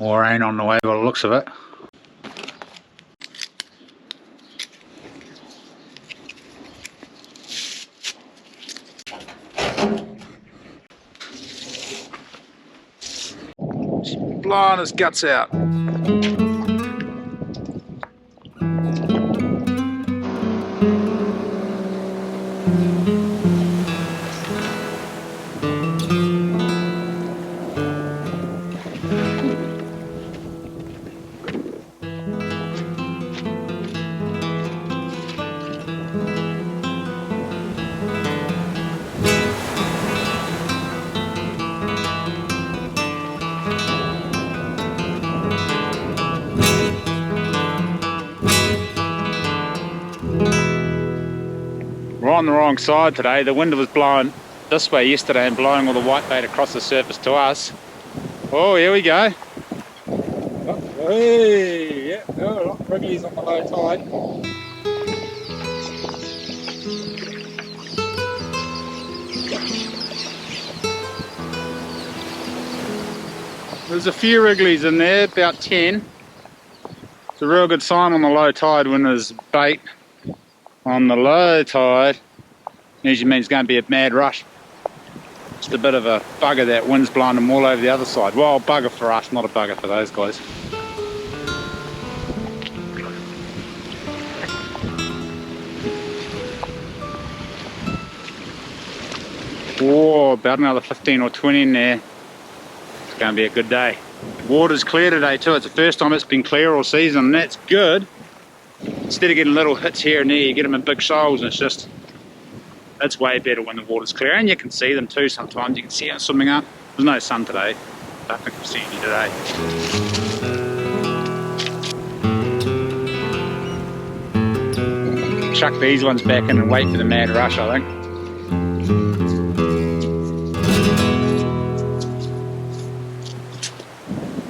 Or rain on the way by the looks of it. It's blowing his guts out. We're on the wrong side today. The wind was blowing this way yesterday and blowing all the whitebait across the surface to us. Oh, here we go. Oh, hey, yeah, a lot of wrigglies on the low tide. There's a few wrigglies in there, about 10. It's a real good sign on the low tide when there's bait on the low tide. Usually means it's going to be a mad rush. Just a bit of a bugger that wind's blowing them all over the other side. Well, bugger for us, not a bugger for those guys. Oh, about another 15 or 20 in there. It's going to be a good day. Water's clear today too. It's the first time it's been clear all season, and that's good. Instead of getting little hits here and there, you get them in big shoals, and it's way better when the water's clear, and you can see them too sometimes. You can see them swimming up. There's no sun today. I don't think we've seen any today. Chuck these ones back in and wait for the mad rush, I think.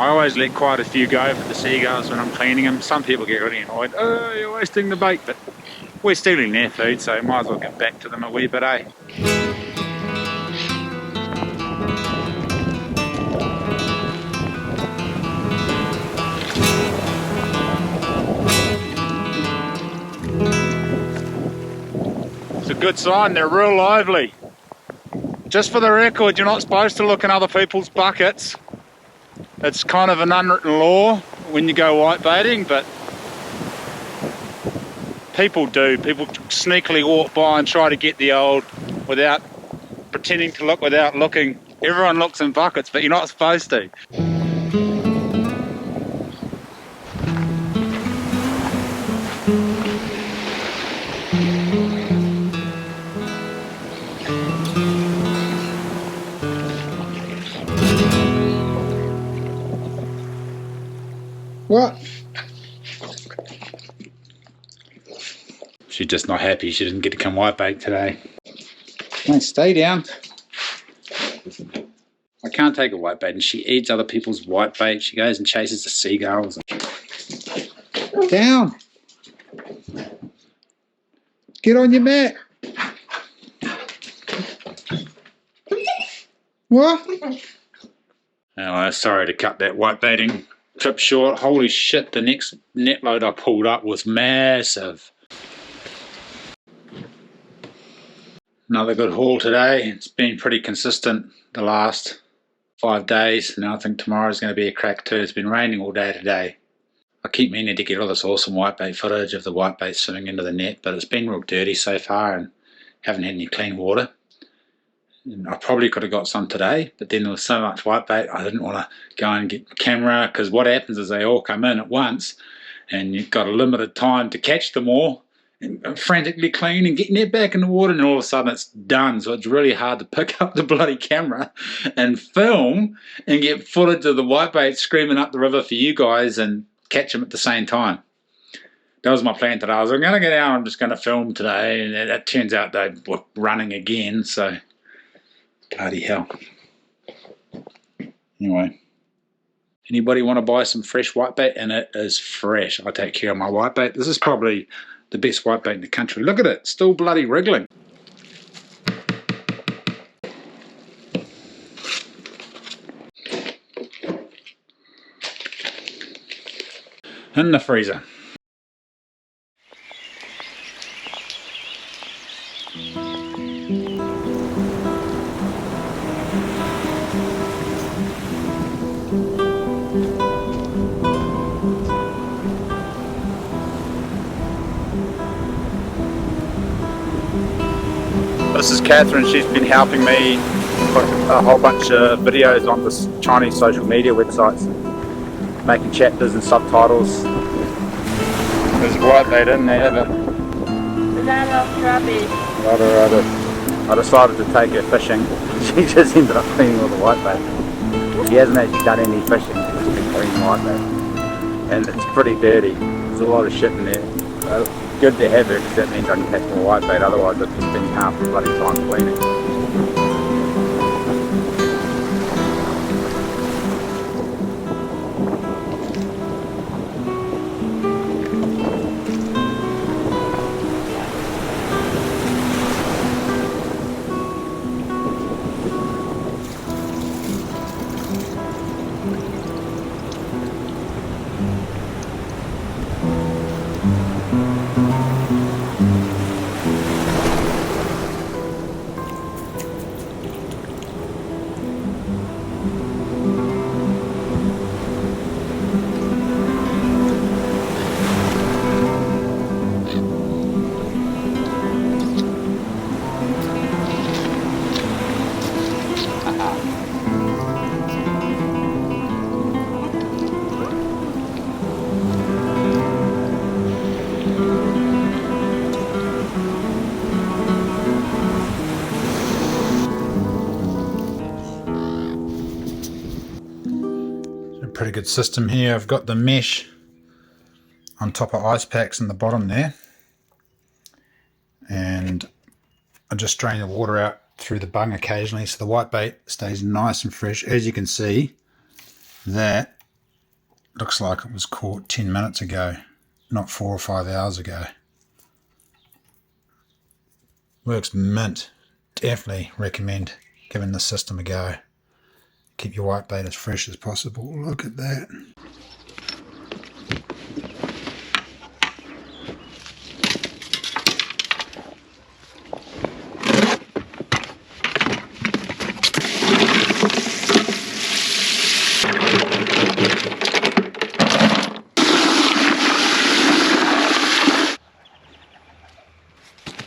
I always let quite a few go for the seagulls when I'm cleaning them. Some people get really annoyed. Oh, you're wasting the bait, but we're stealing their food, so might as well get back to them a wee bit, eh? It's a good sign, they're real lively. Just for the record, you're not supposed to look in other people's buckets. It's kind of an unwritten law when you go whitebaiting, but people do. People sneakily walk by and try to get the old without pretending to look without looking. Everyone looks in buckets, but you're not supposed to. What? She's just not happy she didn't get to come whitebait today. No, stay down. I can't take a whitebait, and she eats other people's whitebait. She goes and chases the seagulls. Down. Get on your mat. What? Oh, sorry to cut that whitebaiting trip short. Holy shit, the next net load I pulled up was massive. Another good haul today. It's been pretty consistent the last 5 days, and I think tomorrow's going to be a crack too. It's been raining all day today. I keep meaning to get all this awesome whitebait footage of the whitebait swimming into the net, but it's been real dirty so far and haven't had any clean water. And I probably could have got some today, but then there was so much whitebait I didn't want to go and get the camera, because what happens is they all come in at once and you've got a limited time to catch them all and frantically clean and getting it back in the water, and all of a sudden it's done. So it's really hard to pick up the bloody camera and film and get footage of the whitebait screaming up the river for you guys and catch them at the same time. That was my plan today. I was going to get out, I'm just going to film today, and it turns out they were running again, so bloody hell. Anyway, anybody want to buy some fresh whitebait? And it is fresh. I take care of my whitebait. This is probably the best whitebait in the country. Look at it, still bloody wriggling. in the freezer. This is Catherine. She's been helping me put a whole bunch of videos on this Chinese social media websites, making chapters and subtitles. There's whitebait in there, but I decided to take her fishing. She just ended up cleaning all the whitebait. She hasn't actually done any fishing, she's just been cleaning whitebait. And it's pretty dirty. There's a lot of shit in there. Good to have her because that means I can catch more whitebait, otherwise I'd be spending half the bloody time cleaning. Pretty good system here. I've got the mesh on top of ice packs in the bottom there, and I just drain the water out through the bung occasionally so the whitebait stays nice and fresh. As you can see, that looks like it was caught 10 minutes ago, not 4 or 5 hours ago. Works mint. Definitely recommend giving this system a go. Keep your whitebait as fresh as possible. Look at that.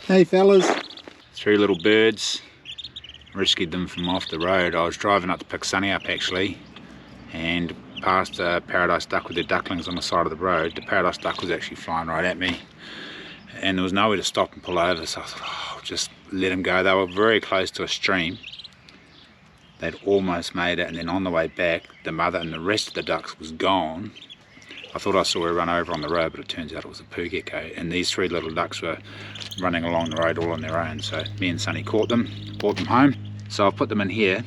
Hey fellas. 3 little birds. Rescued them from off the road. I was driving up to pick Sonny up actually, and passed a paradise duck with their ducklings on the side of the road. The paradise duck was actually flying right at me, and there was nowhere to stop and pull over, so I thought, oh, I'll just let them go. They were very close to a stream. They'd almost made it, and then on the way back, the mother and the rest of the ducks was gone. I thought I saw her run over on the road, but it turns out it was a poo gecko, and these 3 little ducks were running along the road all on their own. So me and Sonny caught them, brought them home. So I've put them in here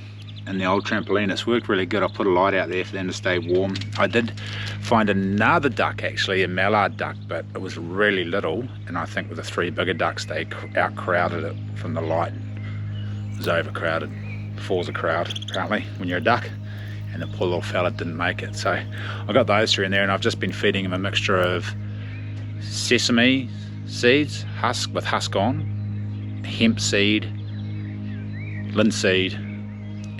in the old trampoline. It's worked really good. I put a light out there for them to stay warm. I did find another duck actually, a mallard duck, but it was really little, and I think with the 3 bigger ducks they outcrowded it from the light. It was overcrowded. 4's a crowd apparently when you're a duck, and the poor little fella didn't make it. So I got those 3 in there, and I've just been feeding them a mixture of sesame seeds, husk with husk on, hemp seed, linseed,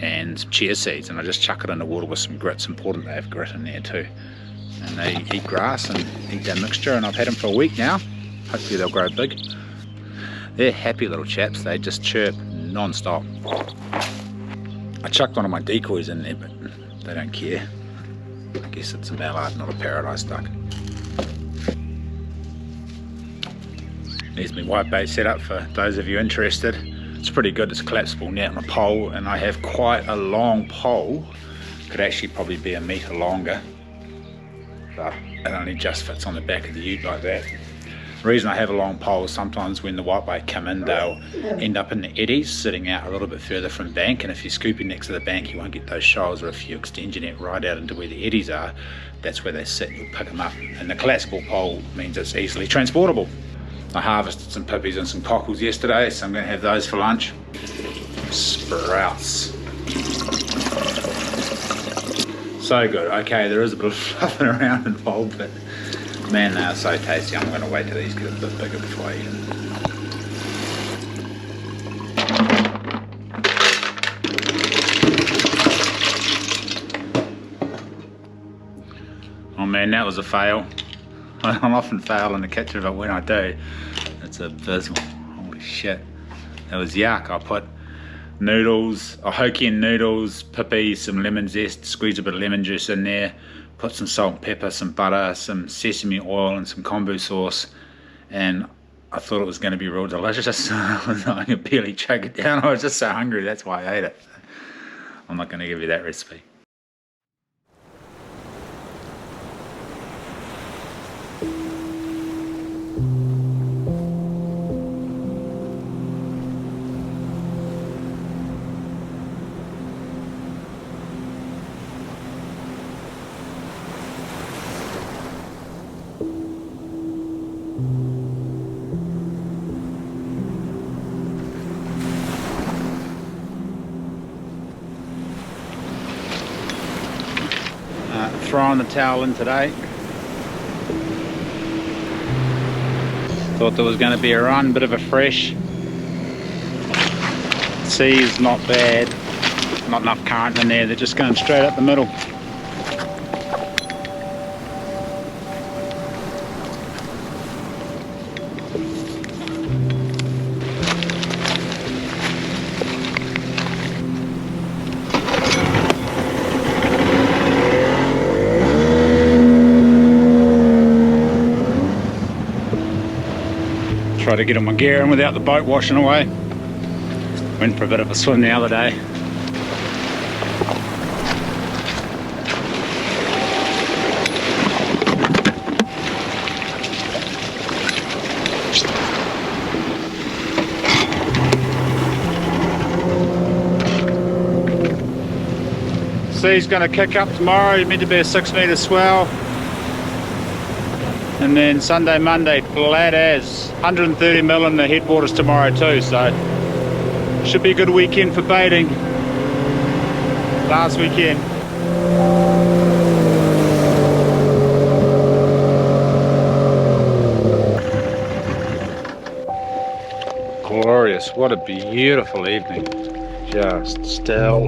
and chia seeds, and I just chuck it in the water with some grit. It's important they have grit in there too, and they eat grass and eat that mixture, and I've had them for a week now. Hopefully they'll grow big. They're happy little chaps. They just chirp non-stop. I chucked one of my decoys in there, but they don't care. I guess it's a mallard, not a paradise duck. There's my whitebait setup for those of you interested. It's pretty good. It's a collapsible net on a pole, and I have quite a long pole. Could actually probably be a metre longer, but it only just fits on the back of the ute like that. The reason I have a long pole is sometimes when the whitebait come in, they'll end up in the eddies sitting out a little bit further from bank, and if you're scooping next to the bank you won't get those shoals, or if you extend your net right out into where the eddies are, that's where they sit, you'll pick them up. And the collapsible pole means it's easily transportable. I harvested some pippies and some cockles yesterday, so I'm going to have those for lunch. Sprouts. So good. Okay, there is a bit of fluffing around involved, but Man, they are so tasty. I'm going to wait till these get a bit bigger before I eat them. Oh man, that was a fail. I often fail in the kitchen, but when I do, it's abysmal. Holy shit. That was yuck. I put noodles, Hokkien noodles, pippy, some lemon zest, squeeze a bit of lemon juice in there, put some salt and pepper, some butter, some sesame oil and some kombu sauce, and I thought it was going to be real delicious. I could barely choke it down. I was just so hungry, that's why I ate it. I'm not going to give you that recipe. Throwing the towel in today. Thought there was going to be a run, bit of a fresh. Sea's not bad, not enough current in there, they're just going straight up the middle. Try to get all my gear in without the boat washing away. Went for a bit of a swim the other day. Sea's going to kick up tomorrow, meant to be a 6 metre swell. And then Sunday, Monday, flat as 130 mil in the headwaters tomorrow too, so should be a good weekend for baiting. Last weekend. Glorious, what a beautiful evening. Just still.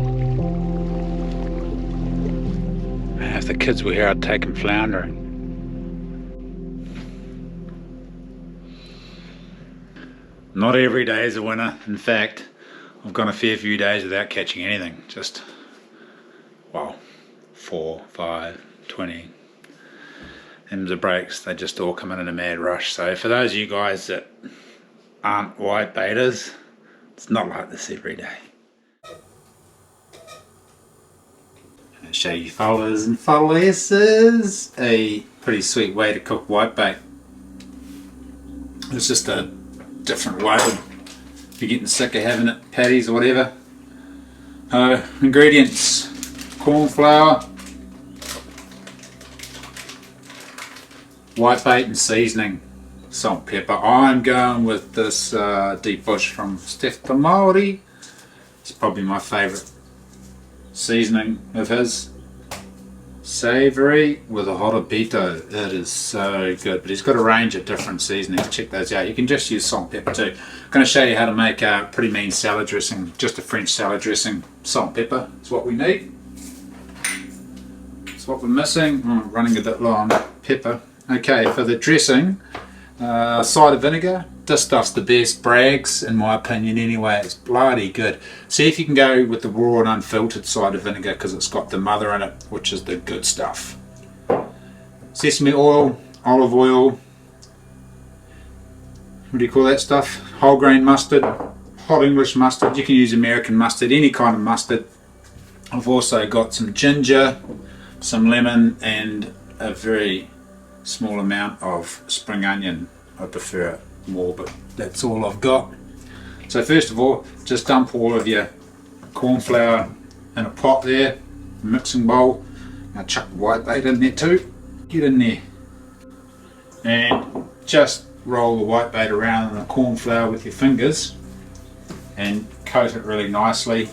If the kids were here, I'd take them floundering. Not every day is a winner. In fact, I've gone a fair few days without catching anything. Just, well, 4, 5, 20. And the breaks, they just all come in a mad rush. So for those of you guys that aren't white baiters, it's not like this every day. I'll show you followers and followesses a pretty sweet way to cook whitebait. It's just a different way if you're getting sick of having it patties or whatever. Ingredients: corn flour, whitebait and seasoning, salt, pepper. I'm going with this deep bush from Steph Maori. It's probably my favourite seasoning of his. Savoury with a horobito. It is so good, but he's got a range of different seasonings. Check those out. You can just use salt and pepper too. I'm going to show you how to make a pretty mean salad dressing, just a French salad dressing. Salt and pepper is what we need. That's what we're missing. Running a bit low on pepper. Okay, for the dressing, cider vinegar. This stuff's the best. Bragg's, in my opinion anyway. It's bloody good. See if you can go with the raw and unfiltered cider vinegar, because it's got the mother in it, which is the good stuff. Sesame oil, olive oil, what do you call that stuff? Whole grain mustard, hot English mustard. You can use American mustard, any kind of mustard. I've also got some ginger, some lemon, and a very small amount of spring onion. I prefer it more, but that's all I've got. So first of all, just dump all of your corn flour in a pot there, a mixing bowl. Now chuck the whitebait in there too. Get in there and just roll the whitebait around in the corn flour with your fingers and coat it really nicely.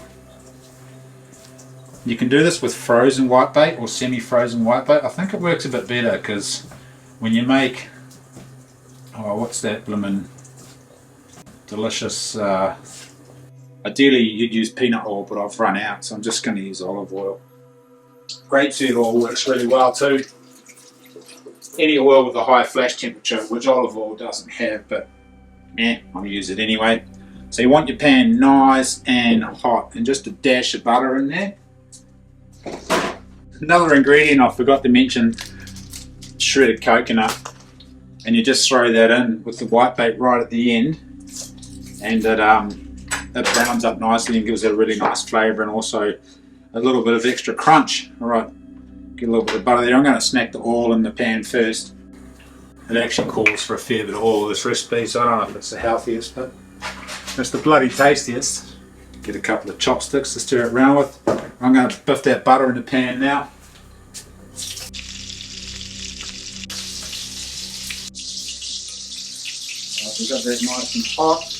You can do this with frozen whitebait or semi-frozen whitebait. I think it works a bit better because when you make, oh, what's that bloomin' delicious, ideally you'd use peanut oil, but I've run out, so I'm just going to use olive oil. Grapeseed oil works really well too. Any oil with a high flash temperature, which olive oil doesn't have, but I'll use it anyway. So you want your pan nice and hot, and just a dash of butter in there. Another ingredient I forgot to mention, shredded coconut, and you just throw that in with the whitebait right at the end, and it browns up nicely and gives it a really nice flavour, and also a little bit of extra crunch. Alright, get a little bit of butter there. I'm going to snack the oil in the pan first. It actually calls for a fair bit of oil, this recipe, so I don't know if it's the healthiest, but it's the bloody tastiest. Get a couple of chopsticks to stir it around with. I'm going to biff that butter in the pan now. We've got that nice and hot.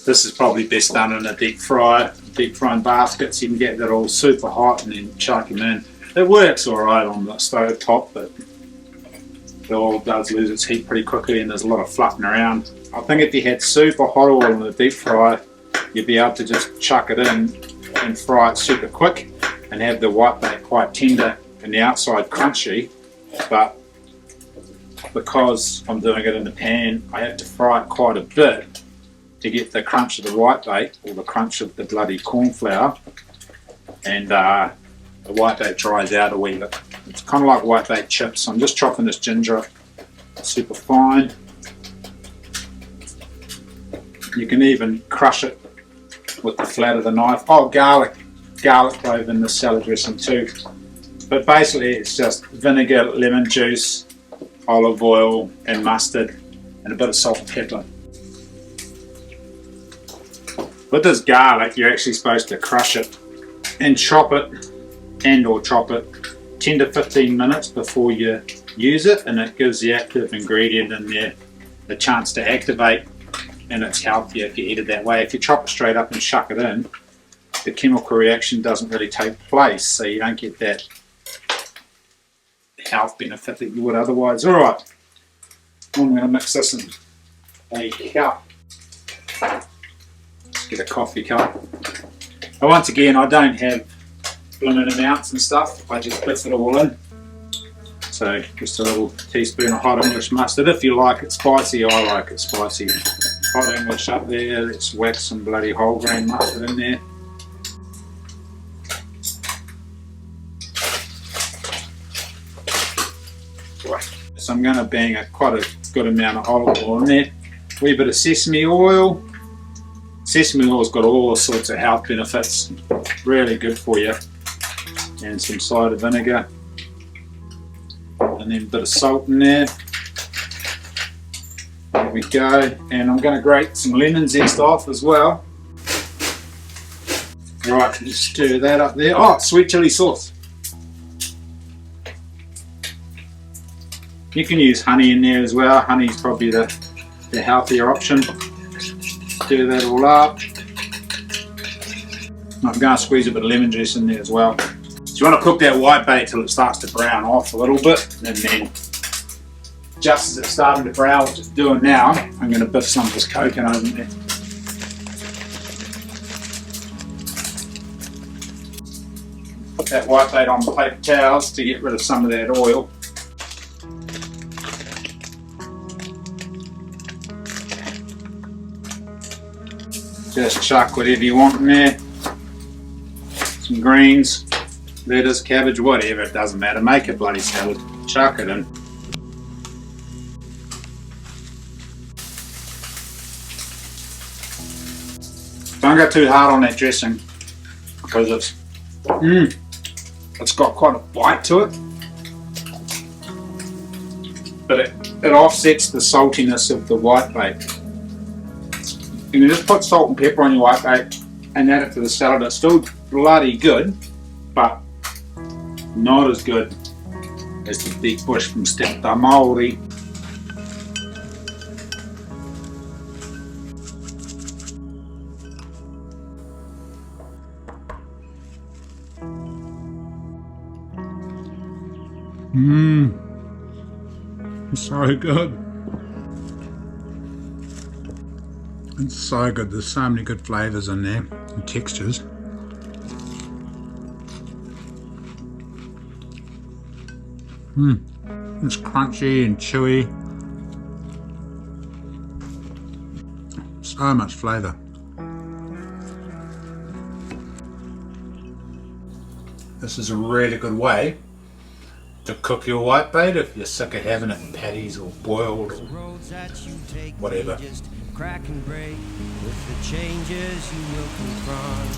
This is probably best done in a deep frying basket, so you can get that all super hot and then chuck them in. It works alright on the stove top, but the oil does lose its heat pretty quickly and there's a lot of fluffing around. I think if you had super hot oil in the deep fryer, you'd be able to just chuck it in and fry it super quick and have the whitebait quite tender and the outside crunchy. But because I'm doing it in the pan, I have to fry it quite a bit to get the crunch of the whitebait, or the crunch of the bloody corn flour, and the whitebait dries out a wee bit. It's kind of like whitebait chips. I'm just chopping this ginger up super fine. You can even crush it with the flat of the knife. Oh, garlic clove in the salad dressing too. But basically it's just vinegar, lemon juice, olive oil and mustard and a bit of salt and pepper. With this garlic, you're actually supposed to crush it and chop it, or chop it 10 to 15 minutes before you use it, and it gives the active ingredient in there the chance to activate, and it's healthier if you eat it that way. If you chop it straight up and chuck it in, the chemical reaction doesn't really take place, so you don't get that health benefit that you would otherwise. Alright, I'm going to mix this in a cup. Get a coffee cup. And once again, I don't have blooming amounts and stuff, I just biff it all in. So just a little teaspoon of hot English mustard. If you like it spicy, I like it spicy. Hot English up there, let's whack some bloody whole grain mustard in there. So I'm going to bang quite a good amount of olive oil in there. A wee bit of sesame oil. Sesame oil's got all sorts of health benefits, really good for you. And some cider vinegar. And then a bit of salt in there. There we go. And I'm going to grate some lemon zest off as well. Right, just stir that up there. Oh, sweet chili sauce. You can use honey in there as well. Honey's probably the healthier option. Stir that all up. I'm going to squeeze a bit of lemon juice in there as well. So you want to cook that whitebait till it starts to brown off a little bit, and then just as it's starting to brown, which it's doing now, I'm going to biff some of this coconut in there. Put that whitebait on the paper towels to get rid of some of that oil. Just chuck whatever you want in there. Some greens, lettuce, cabbage, whatever, it doesn't matter. Make a bloody salad, chuck it in. Don't go too hard on that dressing because it's got quite a bite to it. But it offsets the saltiness of the whitebait. You can just put salt and pepper on your whitebait and add it to the salad. It's still bloody good, but not as good as the deep bush from Step da Maori. So good. It's so good. There's so many good flavours in there and textures. It's crunchy and chewy. So much flavour. This is a really good way to cook your whitebait if you're sick of having it in patties or boiled or whatever. Crack and break with the changes you will confront,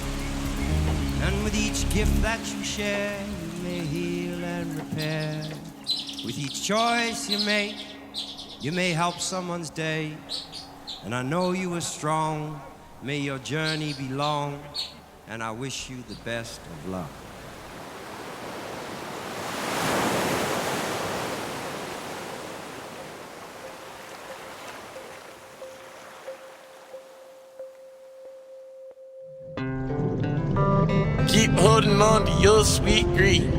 and with each gift that you share, you may heal and repair. With each choice you make, you may help someone's day. And I know you are strong. May your journey be long, and I wish you the best of luck. Keep holding on to your sweet green.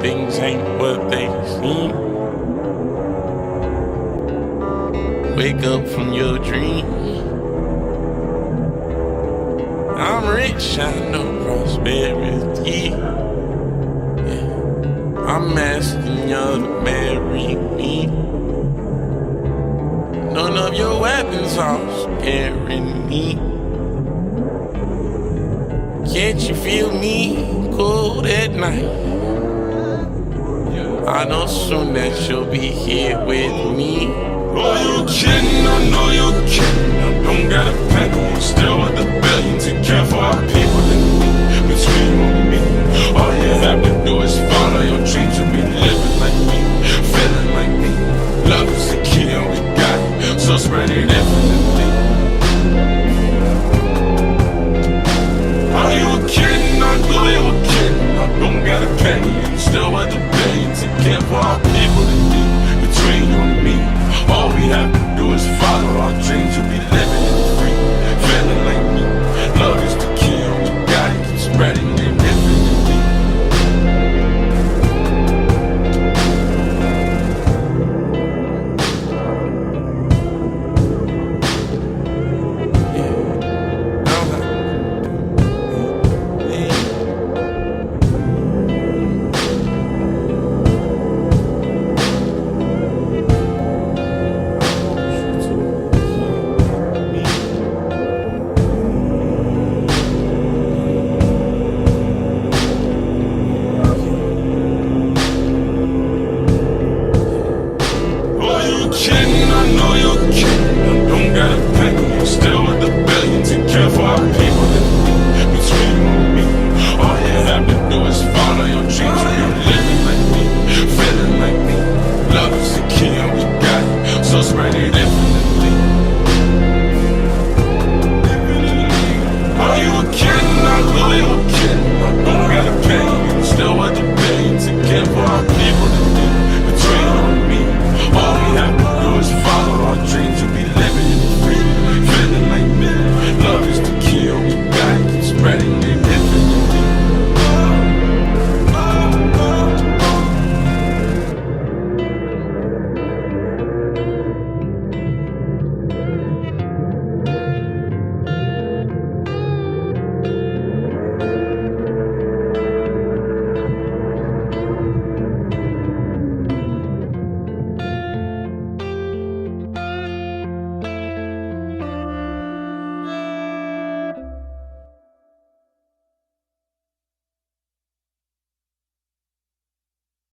Things ain't what they seem. Wake up from your dream. I'm rich, I know prosperity. Yeah. I'm asking you to marry me. None of your weapons are scaring me. Can't you feel me cold at night? I know soon that you'll be here with me. Oh, you kidding? I know you kidding. I don't got a pen, still with the billions to care for our people. Between